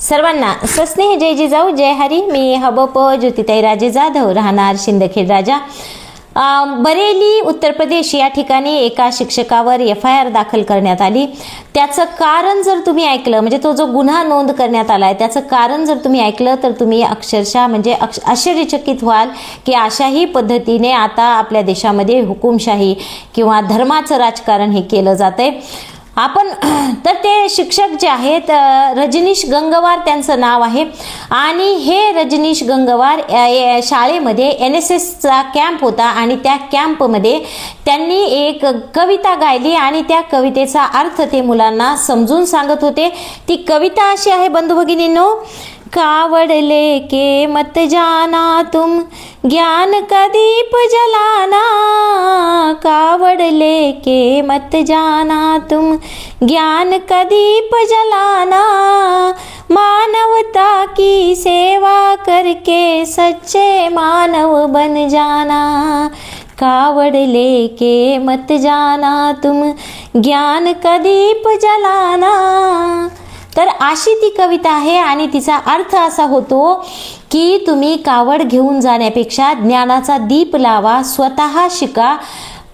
सर्वांना सस्नेह जय जिजाऊ जय हरी. मी हबप ज्योतिताई राजे जाधव, राहणार शिंदखेड राजा, बरेली उत्तर प्रदेश या ठिकाणी एका शिक्षकावर FIR दाखल करण्यात आली. त्याचं कारण जर तुम्ही ऐकलं, म्हणजे तो जो गुन्हा नोंद करण्यात आलाय त्याचं कारण जर तुम्ही ऐकलं तर तुम्ही अक्षरशः म्हणजे आश्चर्यचकित व्हाल की अशाही पद्धतीने आता आपल्या देशामध्ये हुकुमशाही किंवा धर्माचं राजकारण हे केलं जातंय. आपण तर ते शिक्षक जे आहेत रजनीश गंगवार त्यांचं नाव आहे आणि हे रजनीश गंगवार शाळेमध्ये NSSचा कॅम्प होता आणि त्या कॅम्पमध्ये त्यांनी एक कविता गायली आणि त्या कवितेचा अर्थ ते मुलांना समजून सांगत होते. ती कविता अशी आहे बंधू भगिनींनो, कावड़ लेके मत जाना तुम ज्ञान का दीप जलाना, कावड़ लेके मत जाना तुम ज्ञान का दीप जलाना, मानवता की सेवा करके सच्चे मानव बन जाना, कावड़ लेके मत जाना तुम ज्ञान का दीप जलाना. तर अशी ती कविता आहे आणि तिचा अर्थ असा होतो की तुम्ही कावड घेऊन जाण्यापेक्षा ज्ञानाचा दीप लावा, स्वतः शिका.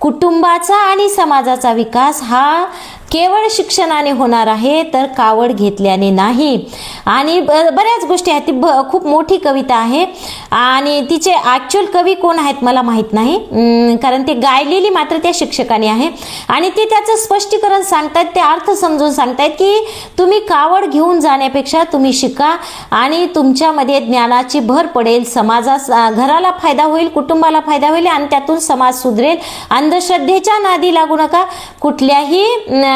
कुटुंबाचा आणि समाजाचा विकास हा केवळ शिक्षणाने होणार आहे, तर कावड घेतल्याने नाही. आणि बऱ्याच गोष्टी आहेत. ती खूप मोठी कविता आहे आणि तिचे ॲक्च्युअल कवी कोण आहेत मला माहीत नाही, कारण ते गायलेली मात्र त्या शिक्षकाने आहे. आणि ते त्याचं स्पष्टीकरण सांगतात, ते अर्थ समजून सांगतायत की तुम्ही कावड घेऊन जाण्यापेक्षा तुम्ही शिका आणि तुमच्यामध्ये ज्ञानाची भर पडेल, घराला फायदा होईल, कुटुंबाला फायदा होईल आणि त्यातून समाज सुधरेल. अंधश्रद्धेच्या नादी लागू नका, कुठल्याही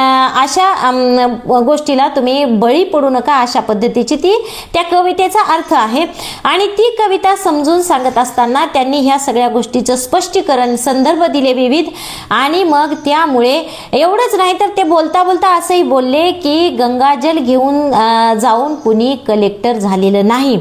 अशा गोष्टीला तुम्ही बळी पडू नका, अशा पद्धतीची त्या कवितेचा अर्थ आहे. आणि ती कविता समजून सांगत असताना त्यांनी ह्या सगळ्या गोष्टीचं स्पष्टीकरण, संदर्भ दिले विविध. आणि मग त्यामुळे एवढंच नाही तर ते बोलता बोलता असंही बोलले की गंगाजल घेऊन जाऊन कुणी कलेक्टर झालेलं नाही,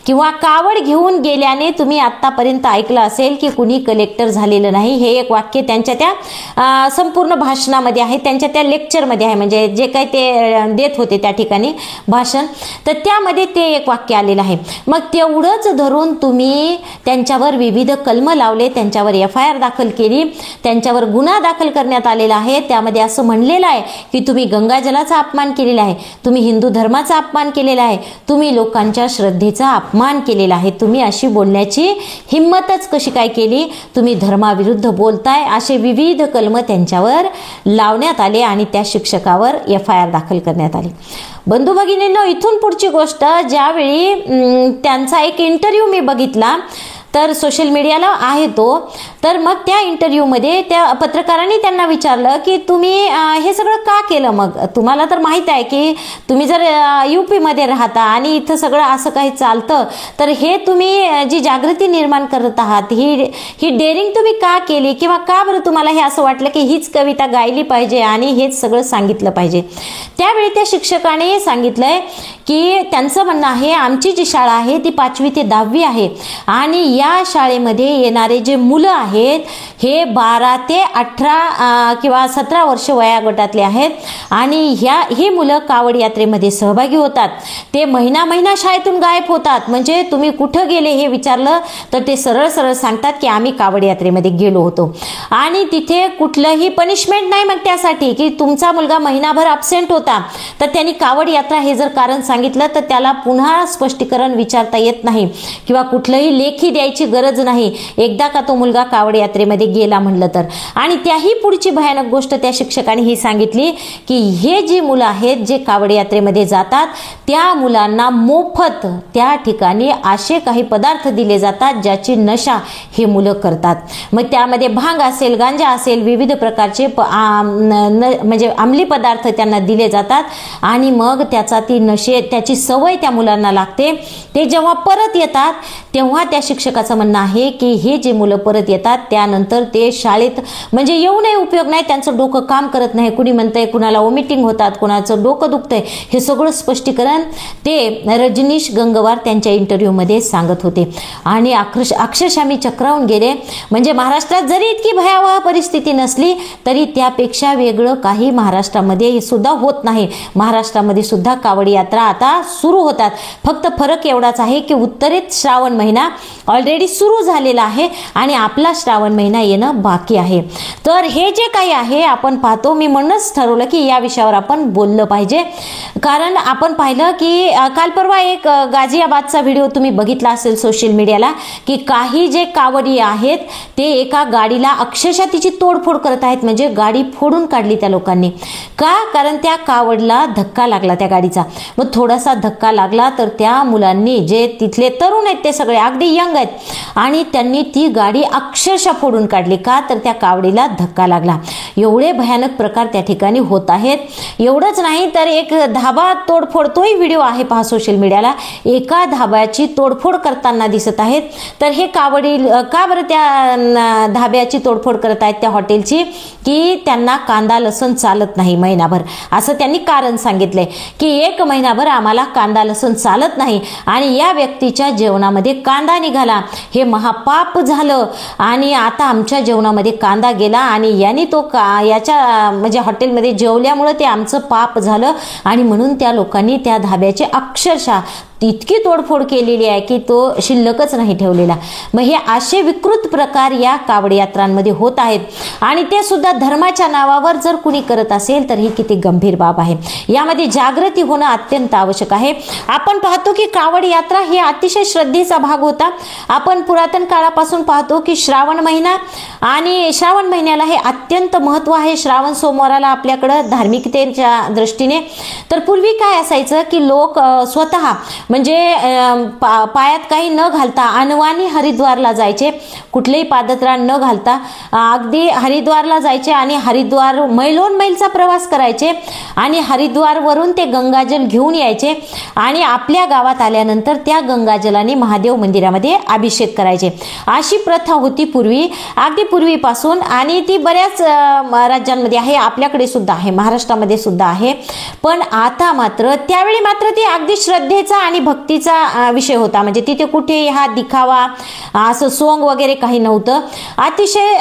किंवा कावड घेऊन गेल्याने तुम्ही आतापर्यंत ऐकलं असेल की कुणी कलेक्टर झालेलं नाही. हे एक वाक्य त्यांच्या त्या संपूर्ण भाषणामध्ये आहे, त्यांच्या त्या लेक्चरमध्ये आहे, म्हणजे जे काही ते देत होते त्या ठिकाणी भाषण, तर त्यामध्ये ते एक वाक्य आलेलं आहे. मग तेवढंच धरून तुम्ही त्यांच्यावर विविध कलम लावले, त्यांच्यावर FIR दाखल केली, त्यांच्यावर गुन्हा दाखल करण्यात आलेला आहे. त्यामध्ये असं म्हणलेलं आहे की तुम्ही गंगाजलाचा अपमान केलेला आहे, तुम्ही हिंदू धर्माचा अपमान केलेला आहे, तुम्ही लोकांच्या श्रद्धेचा अपमान केलेला आहे. तुम्ही अशी बोलण्याची हिंमतच कशी काय केली, तुम्ही धर्माविरुद्ध बोलताय, असे विविध कलम त्यांच्यावर लावण्यात आले आणि त्या शिक्षकावर FIR दाखल करण्यात आली. बंधू भगिनींनो, इथून पुढची गोष्ट, ज्यावेळी त्यांचा एक इंटरव्ह्यू मी बघितला तर सोशल मीडियाला आहे तो, तर मग त्या इंटरव्ह्यूमध्ये त्या पत्रकारांनी त्यांना विचारलं की तुम्ही हे सगळं का केलं. मग तुम्हाला तर माहीत आहे की तुम्ही जर UP मध्ये राहता आणि इथं सगळं असं काही चालतं, तर हे तुम्ही जी जागृती निर्माण करत आहात, ही डेअरिंग तुम्ही का केली, किंवा का बरं तुम्हाला हे असं वाटलं की हीच कविता गायली पाहिजे आणि हेच सगळं सांगितलं पाहिजे. त्यावेळी त्या शिक्षकाने सांगितलंय की त्यांचं म्हणणं आहे आमची जी शाळा आहे ती 5वी ते 10वी आहे आणि या शाळेमध्ये येणारे जे मुलं आहेत हे 12 ते 18 किंवा 17 वर्ष वया गटातले आहेत आणि ही मुलं कावड यात्रेमध्ये सहभागी होतात. ते महिना शाळेतून गायब होतात. म्हणजे तुम्ही कुठं गेले हे विचारलं तर ते सरळ सरळ सांगतात की आम्ही कावड यात्रेमध्ये गेलो होतो. आणि तिथे कुठलंही पनिशमेंट नाही मग त्यासाठी की तुमचा मुलगा महिनाभर अब्सेंट होता तर त्यांनी कावड यात्रा हे जर कारण सांगितलं तर त्याला पुन्हा स्पष्टीकरण विचारता येत नाही किंवा कुठलंही लेखी द्यायची गरज नाही, एकदा का तो मुलगा कावड यात्रेमध्ये गेला म्हणलं तर. आणि त्याही पुढची भयानक गोष्ट त्या शिक्षकांनी ही सांगितली की हे जी मुलं आहेत जे कावड यात्रेमध्ये जातात त्या मुलांना मोफत त्या ठिकाणी असे काही पदार्थ दिले जातात ज्याची नशा हे मुलं करतात. मग त्यामध्ये भांग असेल, गांजा असेल, विविध प्रकारचे म्हणजे अंमली पदार्थ त्यांना दिले जातात आणि मग त्याची सवय त्या मुलांना लागते. ते जेव्हा परत येतात तेव्हा त्या शिक्षकाचं म्हणणं आहे की हे जे मुलं परत येतात जातात, त्यानंतर ते शाळेत म्हणजे येऊनही उपयोग नाही, त्यांचं डोकं काम करत नाही, कुणी म्हणतंय कुणाला वॉमिटिंग होतात, कुणाचं डोकं दुखतंय, हे सगळं स्पष्टीकरण ते रजनीश गंगवार त्यांच्या इंटरव्ह्यूमध्ये सांगत होते. आणि अक्षरशः मी चक्रावून गेले. म्हणजे महाराष्ट्रात जरी इतकी भयावह परिस्थिती नसली तरी त्यापेक्षा वेगळं काही महाराष्ट्रामध्ये सुद्धा होत नाही. महाराष्ट्रामध्ये सुद्धा कावडी यात्रा आता सुरू होतात. फक्त फरक एवढाच आहे की उत्तरेत श्रावण महिना ऑलरेडी सुरू झालेला आहे आणि आपला श्रावण महिना येणं बाकी आहे. तर हे जे काही आहे आपण पाहतो, मी म्हणूनच ठरवलं की या विषयावर आपण बोललं पाहिजे. कारण आपण पाहिलं की काल परवा एक गाझियाबादचा व्हिडिओ तुम्ही बघितला असेल सोशल मीडियाला, की काही जे कावडी आहेत ते एका गाडीला अक्षरशः तिची तोडफोड करत आहेत. म्हणजे गाडी फोडून काढली त्या लोकांनी. का? कारण त्या कावडला धक्का लागला त्या गाडीचा. मग थोडासा धक्का लागला तर त्या मुलांनी, जे तिथले तरुण आहेत ते सगळे अगदी यंग आहेत, आणि त्यांनी ती गाडी अक्षरशः फोडून काढली. का? तर त्या कावडीला धक्का लागला. एवढे भयानक प्रकार त्या ठिकाणी होत आहेत. एवढंच नाही तर एक धाबा तोडफोड, तोही व्हिडिओ आहे पहा सोशल मीडियाला, एका धाब्याची तोडफोड करताना दिसत आहेत. तर हे कावडी का बरं त्या धाब्याची तोडफोड करत आहेत त्या हॉटेलची, की त्यांना कांदा लसूण चालत नाही महिनाभर, असं त्यांनी कारण सांगितलंय की 1 महिनाभर आम्हाला कांदा लसूण चालत नाही आणि या व्यक्तीच्या जेवणामध्ये कांदा निघाला, हे महापाप झालं आणि आता आमच्या जेवणामध्ये कांदा गेला आणि यांनी तो याच्या म्हणजे हॉटेलमध्ये जेवल्यामुळे ते आमचं पाप झालं आणि म्हणून त्या लोकांनी त्या धाब्याचे अक्षरशः इतकी तोडफोड केलेली आहे की तो शिल्लकच नाही ठेवलेला. मग हे असे विकृत प्रकार या कावड यात्रांमध्ये होत आहेत आणि ते सुद्धा धर्माच्या नावावर जर कुणी करत असेल तर ही किती गंभीर बाब आहे. यामध्ये जागृती होणं अत्यंत आवश्यक आहे. आपण पाहतो की कावड यात्रा ही अतिशय श्रद्धेचा भाग होता. आपण पुरातन काळापासून पाहतो की श्रावण महिना आणि श्रावण महिन्याला हे अत्यंत महत्त्व आहे. श्रावण सोमवाराला आपल्याकडं धार्मिकतेच्या दृष्टीने. तर पूर्वी काय असायचं की लोक स्वतः म्हणजे पायात काही न घालता अनवाणी हरिद्वारला जायचे, कुठलेही पादत्राण न घालता अगदी हरिद्वारला जायचे आणि हरिद्वार मैलोन मैलचा प्रवास करायचे आणि हरिद्वारवरून ते गंगाजल घेऊन यायचे आणि आपल्या गावात आल्यानंतर त्या गंगाजलाने महादेव मंदिरामध्ये अभिषेक करायचे. अशी प्रथा होती पूर्वी, अगदी पूर्वीपासून, आणि ती बऱ्याच राज्यांमध्ये आहे, आपल्याकडे सुद्धा आहे, महाराष्ट्रामध्ये सुद्धा आहे. पण आता मात्र त्यावेळी मात्र ती अगदी श्रद्धेचा आणि भक्तीचा विषय होता. म्हणजे तिथे कुठे हा दिखावा असं सोंग वगैरे काही नव्हतं. अतिशय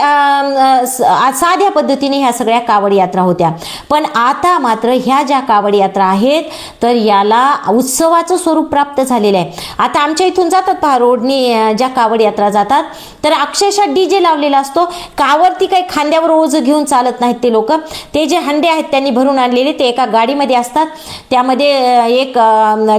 साध्या पद्धतीने ह्या सगळ्या कावड यात्रा होत्या. पण आता मात्र ह्या ज्या कावड यात्रा आहेत तर याला उत्सवाचं स्वरूप प्राप्त झालेलं आहे. आता आमच्या इथून जातात पहा रोडनी ज्या कावड यात्रा जातात तर अक्षरशः डीजे लावलेला असतो. कावरती काही खांद्यावर ओझ घेऊन चालत नाहीत ते लोक. ते जे हंडे आहेत त्यांनी भरून आणलेले ते एका गाडीमध्ये असतात. त्यामध्ये एक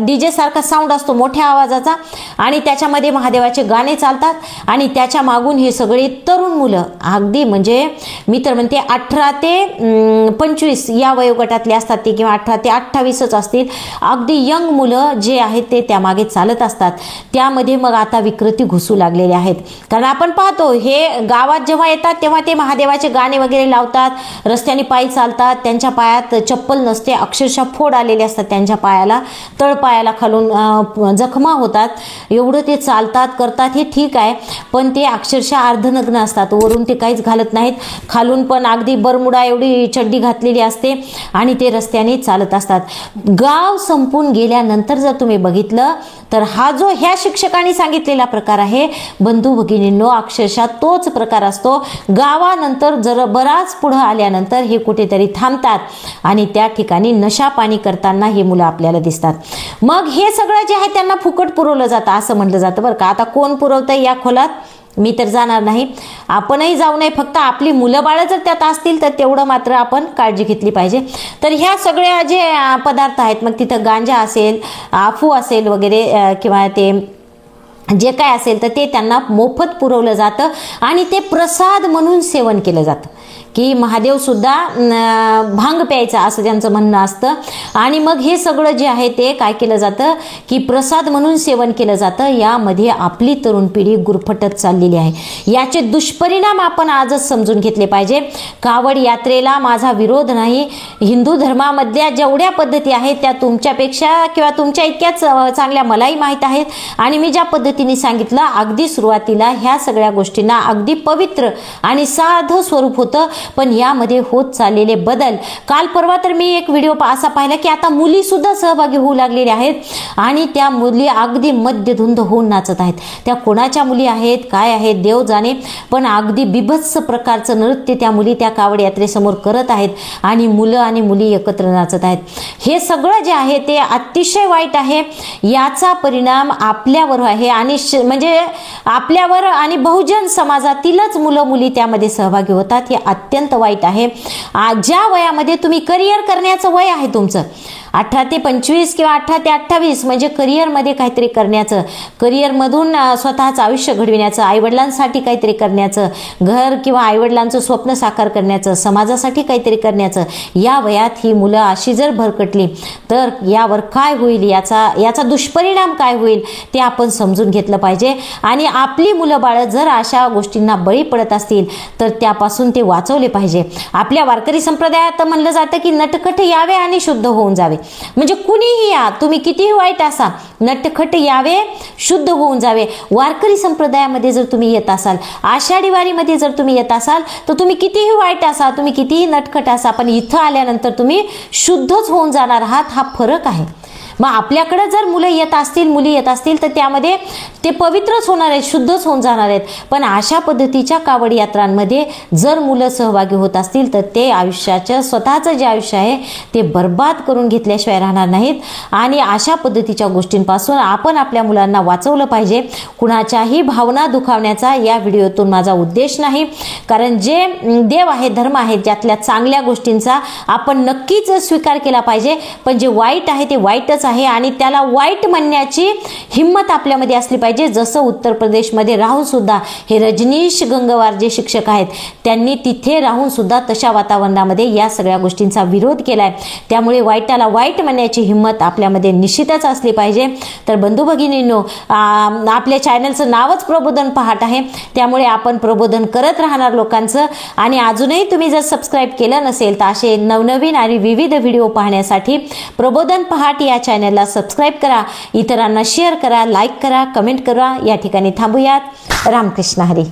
डीजे सारखा साऊंड असतो मोठ्या आवाजाचा आणि त्याच्यामध्ये महादेवाचे गाणे चालतात आणि त्याच्या मागून हे सगळे तरुण मुलं, अगदी म्हणजे मी तर म्हणते 18 ते 25 या वयोगटातले असतात ते, किंवा 18 ते 28च असतील. अगदी यंग मुलं जे आहेत ते त्यामागे चालत असतात. त्यामध्ये मग आता विकृती घुसू लागलेल्या आहेत. कारण आपण पाहतो हे गावात जेव्हा येतात तेव्हा ते महादेवाचे गाणे वगैरे लावतात, रस्त्याने पायी चालतात, त्यांच्या पायात चप्पल नसते, अक्षरशः फोड आलेले असतात त्यांच्या पायाला, तळपायाला खालून जखमा होतात. एवढं ते चालतात करतात हे ठीक आहे, पण ते अक्षरशः अर्धनग्न असतात. वरून ते काहीच घालत नाहीत, खालून पण अगदी बरमुडा एवढी चड्डी घातलेली असते आणि ते रस्त्याने चालत असतात. गाव संपून गेल्यानंतर जर तुम्ही बघितलं तर हा जो ह्या शिक्षकांनी सांगितलेला प्रकार आहे बंधू भगिनींनो, अक्षरशः तोच प्रकार असतो. गावानंतर जर बराच पुढे आल्यानंतर हे कुठेतरी थांबतात आणि त्या ठिकाणी नशा पाणी करताना हे मुलं आपल्याला दिसतात. मग हे सगळं जे आहे त्यांना फुकट पुरवलं जातं असं म्हटलं जातं बरं का. आता कोण पुरवतंय या खोलात मी तर जाणार नाही, आपणही जाऊ नये. फक्त आपली मुलं बाळं जर त्यात असतील तर तेवढं मात्र आपण काळजी घेतली पाहिजे. तर ह्या सगळ्या जे पदार्थ आहेत, मग तिथं गांजा असेल, अफू असेल वगैरे, किंवा ते जे काय असेल तर ते त्यांना मोफत पुरवलं जातं आणि ते प्रसाद म्हणून सेवन केलं जातं. की महादेव सुद्धा भांग प्यायचा असं त्यांचं म्हणणं असतं. आणि मग हे सगळं जे आहे ते काय केलं जातं की प्रसाद म्हणून सेवन केलं जातं. यामध्ये आपली तरुण पिढी गुरफटत चाललेली आहे. याचे दुष्परिणाम आपण आजच समजून घेतले पाहिजे. कावड यात्रेला माझा विरोध नाही. हिंदू धर्मामधल्या जेवढ्या पद्धती आहेत त्या तुमच्यापेक्षा किंवा तुमच्या इतक्याच चांगल्या मलाही माहीत आहेत. आणि मी ज्या पद्धतीने सांगितलं अगदी सुरुवातीला ह्या सगळ्या गोष्टींना अगदी पवित्र आणि साधं स्वरूप होतं. पण यामध्ये होत चाललेले बदल, काल परवा तर मी एक व्हिडिओ असा पाहिला की आता मुली सुद्धा सहभागी होऊ लागलेल्या आहेत आणि त्या मुली अगदी मद्यधुंद होऊन नाचत आहेत. त्या कोणाच्या मुली आहेत काय आहेत देव जाणे, पण अगदी बिभत्स प्रकारचं नृत्य त्या मुली त्या कावड यात्रेसमोर करत आहेत आणि मुलं आणि मुली एकत्र नाचत आहेत. हे सगळं जे आहे ते अतिशय वाईट आहे. याचा परिणाम आपल्यावर आहे आणि म्हणजे आपल्यावर आणि बहुजन समाजातीलच मुलं मुली त्यामध्ये सहभागी होतात. हे अत्यंत वाईट आहे. ज्या वयामध्ये तुम्ही करिअर करण्याचं वय आहे तुमचं 18 ते 25 किंवा 18 ते 28 म्हणजे करिअरमध्ये काहीतरी करण्याचं, करिअरमधून स्वतःचं आयुष्य घडविण्याचं, आईवडिलांसाठी काहीतरी करण्याचं, घर किंवा आईवडिलांचं स्वप्न साकार करण्याचं, समाजासाठी काहीतरी करण्याचं, या वयात ही मुलं अशी जर भरकटली तर यावर काय होईल, याचा दुष्परिणाम काय होईल ते आपण समजून घेतलं पाहिजे. आणि आपली मुलं बाळं जर अशा गोष्टींना बळी पडत असतील तर त्यापासून ते वाचवले पाहिजे. आपल्या वारकरी संप्रदायात म्हणलं जातं की नटखट यावे आणि शुद्ध होऊन जावे. म्हणजे कुणीही या, तुम्ही कितीही वाईट असा, नटखट यावे, शुद्ध होऊन जावे. वारकरी संप्रदायामध्ये जर तुम्ही येत असाल, आषाढी वारीमध्ये जर तुम्ही येत असाल तर तुम्ही कितीही वाईट असा, तुम्ही कितीही नटखट असा, पण इथं आल्यानंतर तुम्ही शुद्धच होऊन जाणार आहात. हा फरक आहे. मग आपल्याकडे जर मुलं येत असतील, मुली येत असतील तर त्यामध्ये ते पवित्रच होणार आहेत, शुद्धच होऊन जाणार आहेत. पण अशा पद्धतीच्या कावड यात्रांमध्ये जर मुलं सहभागी होत असतील तर ते आयुष्याचं स्वतःचं जे आयुष्य आहे ते बर्बाद करून घेतल्याशिवाय राहणार नाहीत. आणि अशा पद्धतीच्या गोष्टींपासून आपण आपल्या मुलांना वाचवलं पाहिजे. कुणाच्याही भावना दुखावण्याचा या व्हिडिओतून माझा उद्देश नाही. कारण जे देव आहे, धर्म आहे, ज्यातल्या चांगल्या गोष्टींचा आपण नक्कीच स्वीकार केला पाहिजे. पण जे वाईट आहे ते वाईटच आहे आणि त्याला वाईट म्हणण्याची हिंमत आपल्यामध्ये असली पाहिजे. जसं उत्तर प्रदेशमध्ये राहून सुद्धा हे रजनीश गंगवार जे शिक्षक आहेत त्यांनी तिथे राहून सुद्धा तशा वातावरणामध्ये या सगळ्या गोष्टींचा विरोध केलाय. त्यामुळे वाईटाला वाईट म्हणण्याची हिंमत आपल्यामध्ये निश्चितच असली पाहिजे. तर बंधू भगिनींनो, आपल्या चॅनलचं नावच प्रबोधन पहाट आहे, त्यामुळे आपण प्रबोधन करत राहणार लोकांचं. आणि अजूनही तुम्ही जर सबस्क्राईब केलं नसेल तर असे नवनवीन आणि विविध व्हिडिओ पाहण्यासाठी प्रबोधन पहाट या चॅनलला सबस्क्राईब करा, इतरांना शेअर करा, लाईक करा, कमेंट करा. या ठिकाणी थांबूयात. रामकृष्ण हरी.